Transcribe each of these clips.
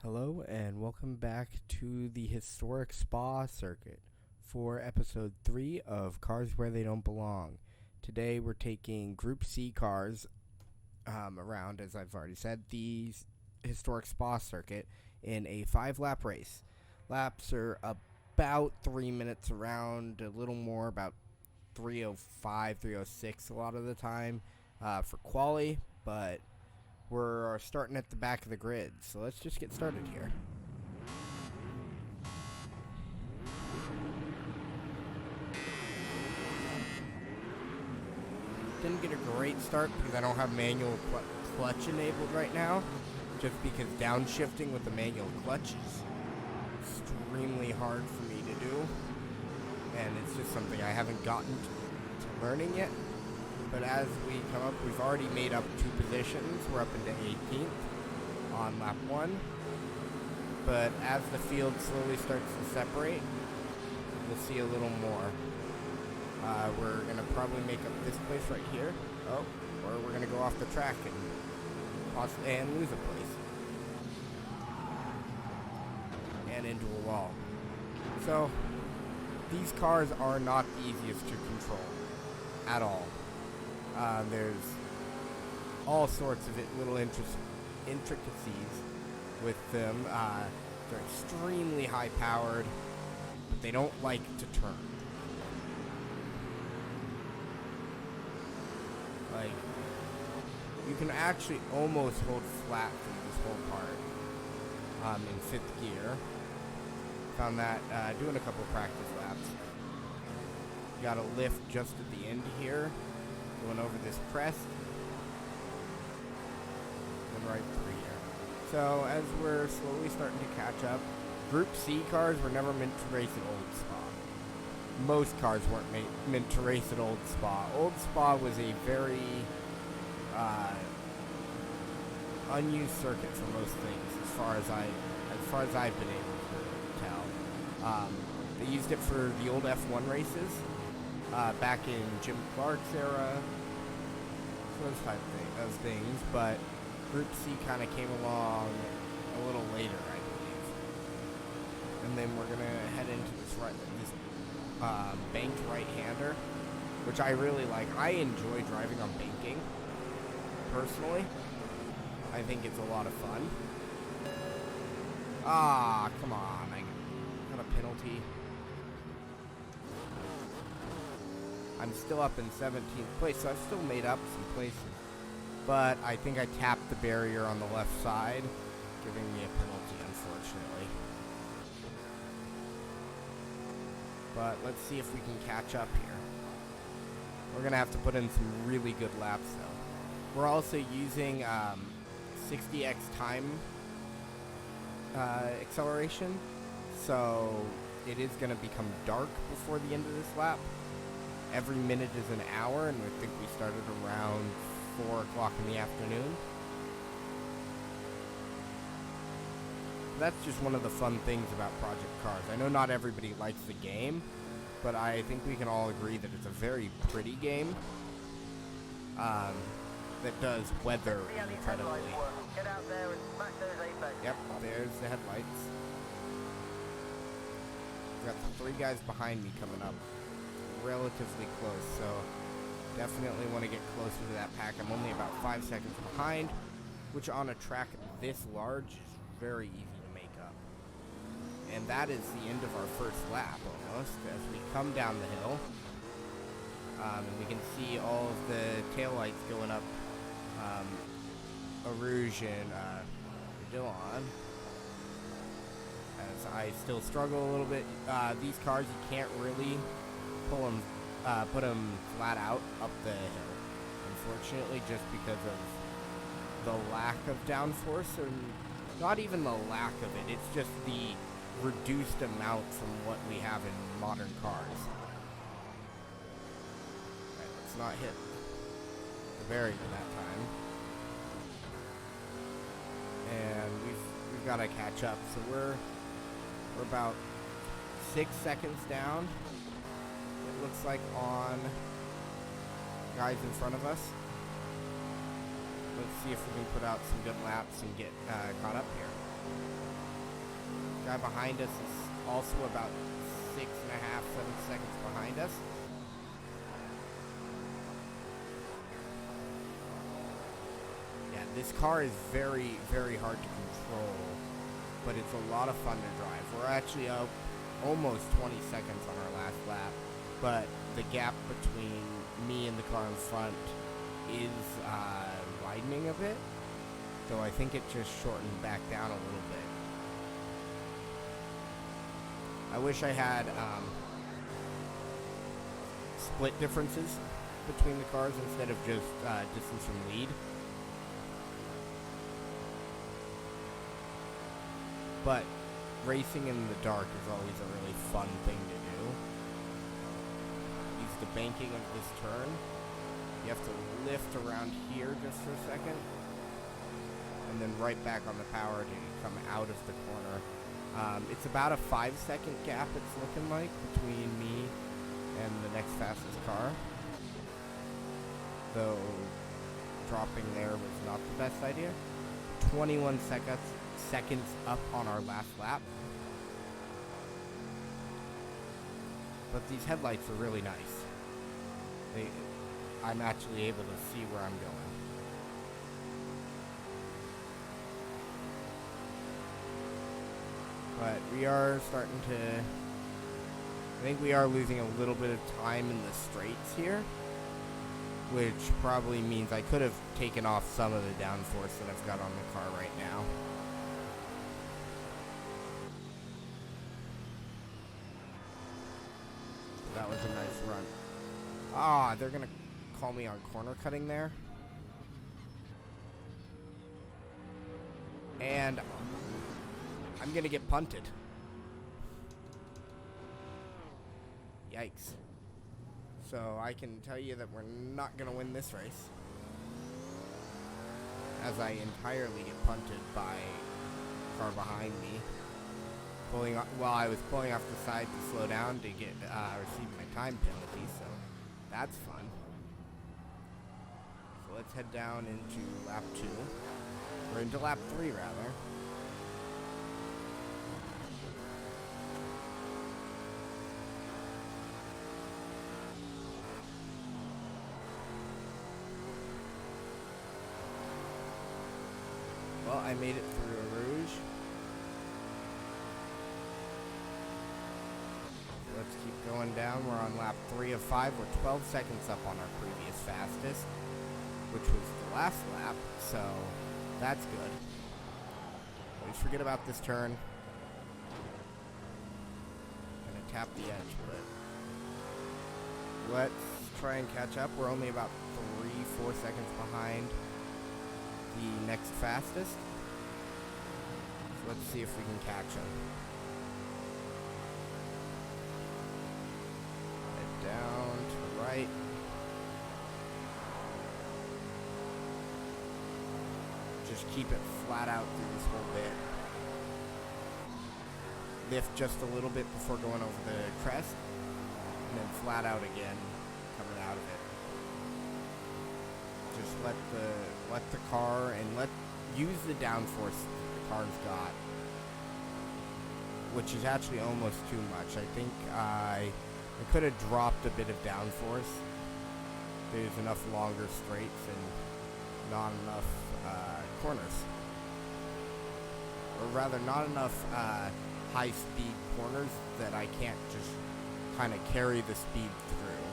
Hello and welcome back to the historic spa circuit for episode 3 of Cars Where They Don't Belong. Today we're taking Group C cars around, as I've already said, the historic spa circuit in a 5-lap race. Laps are about 3 minutes around, a little more, about 3:05, 3:06 a lot of the time for quali, but we're starting at the back of the grid, so let's just get started here. Didn't get a great start because I don't have manual clutch enabled right now, just because downshifting with the manual clutch is extremely hard for me to do, and it's just something I haven't gotten to learning yet. But as we come up, we've already made up 2 positions. We're up into 18th on lap 1. But as the field slowly starts to separate, we'll see a little more. We're going to probably make up this place right here. Oh, or we're going to go off the track and possibly lose a place. And into a wall. So, these cars are not the easiest to control at all. There's all sorts of little intricacies with them. They're extremely high powered, but they don't like to turn. Like, you can actually almost hold flat through this whole part in 5th gear. Found that doing a couple practice laps. You got a lift just at the end here. Going over this crest, and right through here. So as we're slowly starting to catch up, Group C cars were never meant to race at Old Spa. Most cars weren't meant to race at Old Spa. Old Spa was a very unused circuit for most things, as far as I've been able to tell. They used it for the old F1 races. Back in Jim Clark's era, those type of things, but Group C kind of came along a little later, I believe. And then we're gonna head into this banked right-hander, which I really like. I enjoy driving on banking, personally. I think it's a lot of fun. Ah, come on, I got a penalty. I'm still up in 17th place, so I've still made up some places. But I think I tapped the barrier on the left side, giving me a penalty, unfortunately. But let's see if we can catch up here. We're going to have to put in some really good laps, though. We're also using 60x time acceleration, so it is going to become dark before the end of this lap. Every minute is an hour, and I think we started around 4 o'clock in the afternoon. That's just one of the fun things about Project Cars. I know not everybody likes the game, but I think we can all agree that it's a very pretty game that does weather incredibly. Yep, there's the headlights. We've got the 3 guys behind me coming up relatively close, so definitely want to get closer to that pack. I'm only about 5 seconds behind, which on a track this large is very easy to make up. And that is the end of our first lap, almost, as we come down the hill. And we can see all of the taillights going up. AORUS and Dillon. As I still struggle a little bit. These cars, you can't really put them flat out up the hill, unfortunately, just because of the lack of downforce, or not even the lack of it, it's just the reduced amount from what we have in modern cars. Right, let's not hit the barrier that time. And we've got to catch up, so we're about 6 seconds down. Looks like on guys in front of us. Let's see if we can put out some good laps and get caught up here. Guy behind us is also about 6.5, 7 seconds behind us. Yeah, this car is very, very hard to control, but it's a lot of fun to drive. We're actually up almost 20 seconds on our last lap, but the gap between me and the car in front is widening a bit, so I think it just shortened back down a little bit. I wish I had split differences between the cars instead of just distance from lead. But racing in the dark is always a really fun thing to do. Use the banking of this turn. You have to lift around here just for a second, and then right back on the power to come out of the corner. It's about a 5-second gap, it's looking like, between me and the next fastest car. Though dropping there was not the best idea. 21 seconds up on our last lap. But these headlights are really nice. I'm actually able to see where I'm going. But we are starting to... I think we are losing a little bit of time in the straights here, which probably means I could have taken off some of the downforce that I've got on the car right now. That was a nice run. Ah, they're gonna call me on corner cutting there. And I'm gonna get punted. Yikes. So I can tell you that we're not gonna win this race, as I entirely get punted by a car behind me. While I was pulling off the side to slow down to get receive my time penalty, so that's fun. So let's head down into lap 2. Or into lap 3, rather. Well, I made it through a rouge. Let's keep going down. We're on lap 3 of 5. We're 12 seconds up on our previous fastest, which was the last lap, so that's good. Always forget about this turn. Gonna tap the edge, but let's try and catch up. We're only about 3-4 seconds behind the next fastest. So let's see if we can catch him. Down to the right. Just keep it flat out through this whole bit. Lift just a little bit before going over the crest, and then flat out again coming out of it. Just let the car and use the downforce the car's got, which is actually almost too much. I think I could have dropped a bit of downforce. There's enough longer straights and not enough corners. Or rather, not enough high-speed corners that I can't just kind of carry the speed through.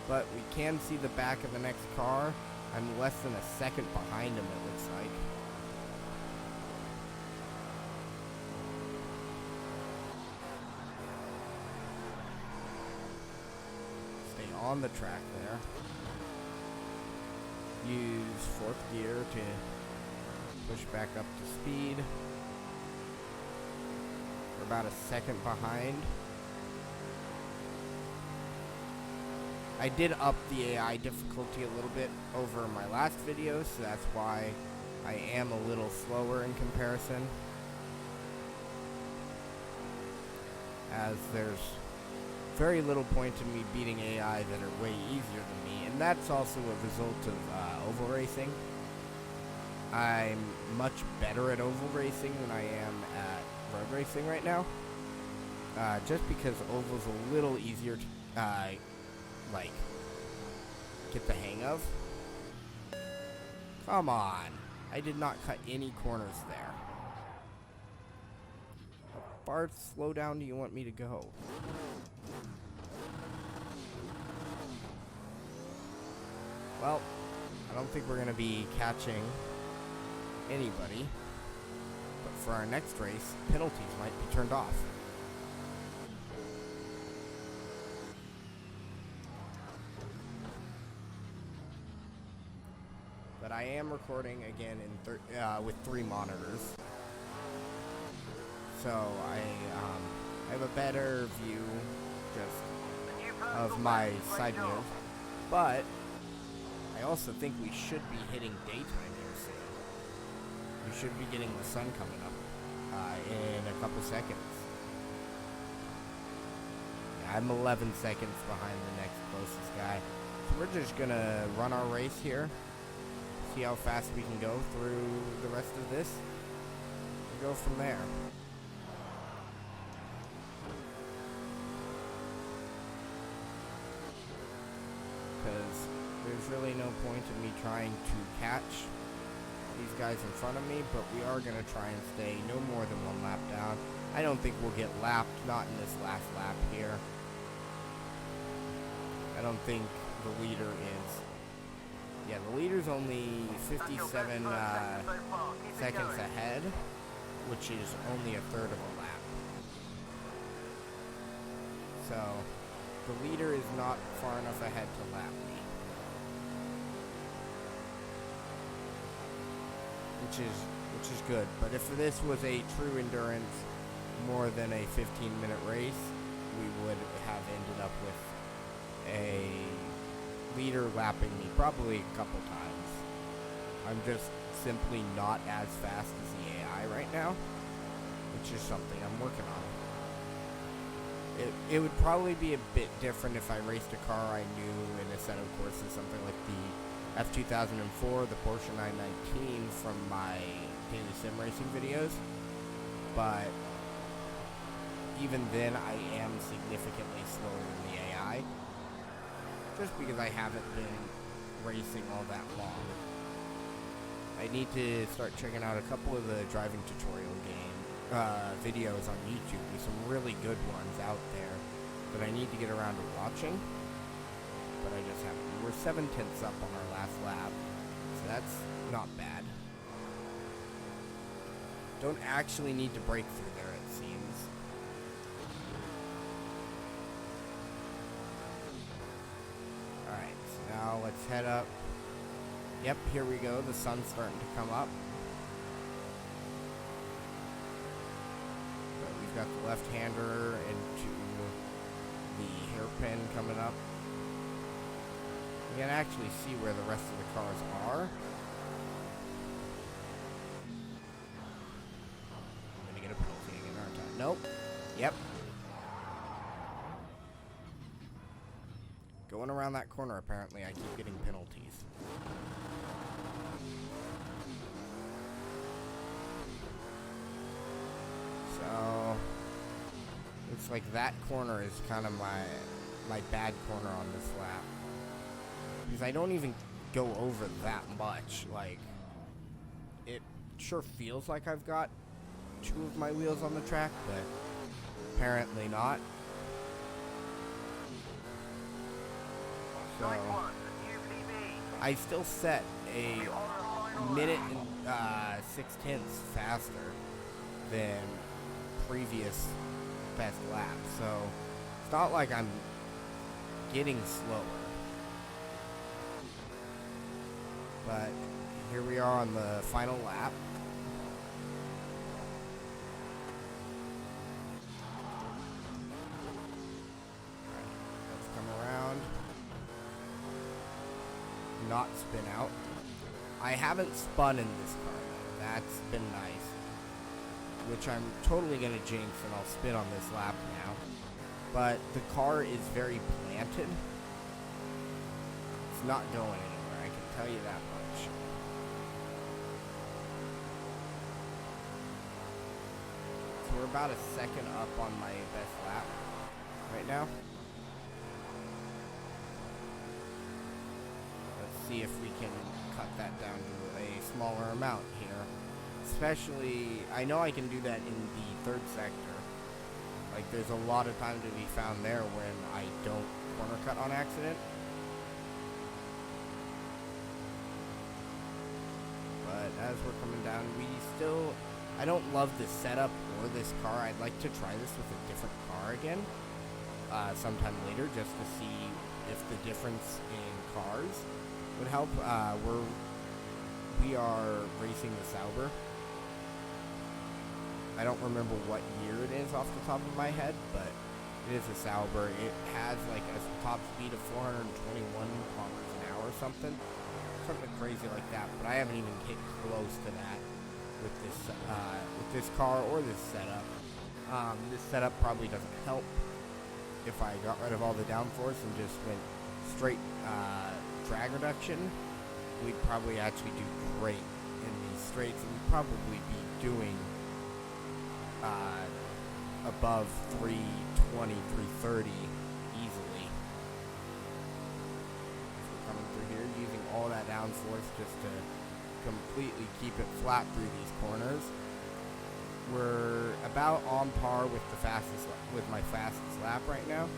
But we can see the back of the next car. I'm less than a second behind him, it looks like. On the track there. Use 4th gear to push back up to speed. We're about a second behind. I did up the AI difficulty a little bit over my last video, so that's why I am a little slower in comparison. As there's very little point in me beating AI that are way easier than me, and that's also a result of oval racing. I'm much better at oval racing than I am at road racing right now. Just because oval's a little easier to, like, get the hang of. Come on. I did not cut any corners there. How far slow down do you want me to go? Well, I don't think we're going to be catching anybody. But for our next race, penalties might be turned off. But I am recording again in with 3 monitors, so I have a better view just of my side view. But I also think we should be hitting daytime here soon. We should be getting the sun coming up in a couple seconds. Yeah, I'm 11 seconds behind the next closest guy, so we're just gonna run our race here. See how fast we can go through the rest of this. We'll go from there. Because there's really no point in me trying to catch these guys in front of me, but we are going to try and stay no more than 1 lap down. I don't think we'll get lapped, not in this last lap here. I don't think the leader is... Yeah, the leader's only 57 seconds ahead, which is only a third of a lap. So, the leader is not far enough ahead to lap me. Which is good. But if this was a true endurance, more than a 15-minute race, we would have ended up with a leader lapping me probably a couple times. I'm just simply not as fast as the AI right now, which is something I'm working on. It would probably be a bit different if I raced a car I knew in a set of courses, something like the F2004, the Porsche 919 from my daily sim racing videos, but even then I am significantly slower than the AI. Just because I haven't been racing all that long. I need to start checking out a couple of the driving tutorial videos on YouTube. There's some really good ones out there that I need to get around to watching, but I just haven't. We're 7/10 up on our last lap, so that's not bad. Don't actually need to break through there, it seems. Alright, so now let's head up. Yep, here we go. The sun's starting to come up. But we've got the left-hander into the hairpin coming up. You can actually see where the rest of the cars are. I'm gonna get a penalty again, aren't I? Nope. Yep. Going around that corner, apparently, I keep getting penalties. So, looks like that corner is kind of my bad corner on this lap. Because I don't even go over that much. Like, it sure feels like I've got 2 of my wheels on the track, but apparently not. So, I still set a minute and 6/10 faster than previous best lap. So, it's not like I'm getting slower. But here we are on the final lap. Let's come around. Not spin out. I haven't spun in this car though. That's been nice. Which I'm totally going to jinx, and I'll spin on this lap now. But the car is very planted. It's not going anywhere, I can tell you that much. we're about a second up on my best lap right now. Let's see if we can cut that down to a smaller amount here. Especially, I know I can do that in the third sector. Like, there's a lot of time to be found there when I don't corner cut on accident. But as we're coming down, I don't love this setup or this car. I'd like to try this with a different car again sometime later, just to see if the difference in cars would help. We are racing the Sauber. I don't remember what year it is off the top of my head, but it is a Sauber. It has like a top speed of 421 kilometers an hour or something crazy like that. But I haven't even hit close to that with this car or this setup. This setup probably doesn't help. If I got rid of all the downforce and just went straight drag reduction, we'd probably actually do great in these straights, and we'd probably be doing above 320, 330 easily. So we're coming through here using all that downforce just to completely keep it flat through these corners. We're about on par with my fastest lap right now.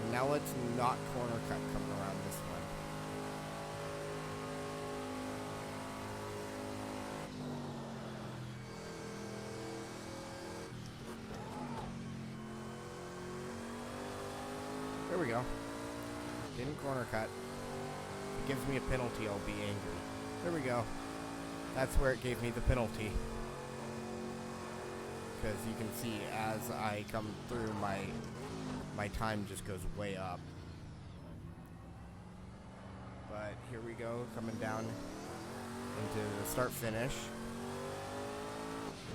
And now let's not corner cut coming around this one. There we go. Didn't corner cut. If it gives me a penalty, I'll be angry. There we go. That's where it gave me the penalty. Because you can see as I come through, my time just goes way up. But here we go, coming down into the start finish,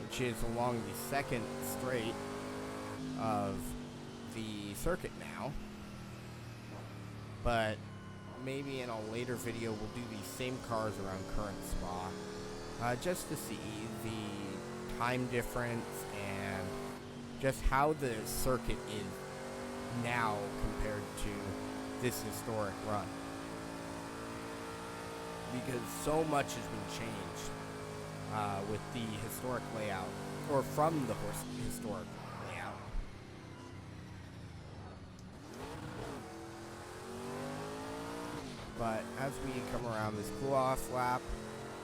which is along the second straight of the circuit now. But maybe in a later video we'll do these same cars around current Spa, just to see the time difference and just how the circuit is now compared to this historic run. Because so much has been changed with the historic layout, or from the historic layout. But as we come around this cool-off lap,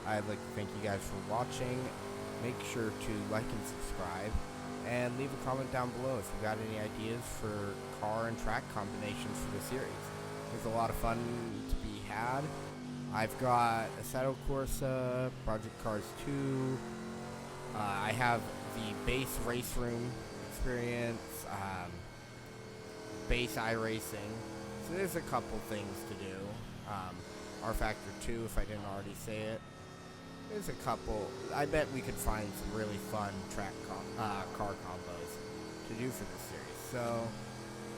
I'd like to thank you guys for watching. Make sure to like and subscribe, and leave a comment down below if you got any ideas for car and track combinations for the series. There's a lot of fun to be had. I've got Assetto Corsa, Project Cars 2. I have the base race room experience, base iRacing. So there's a couple things to do. R Factor 2, if I didn't already say it. There's a couple. I bet we could find some really fun car combos to do for this series. So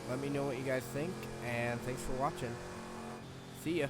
let me know what you guys think, and thanks for watching. See ya.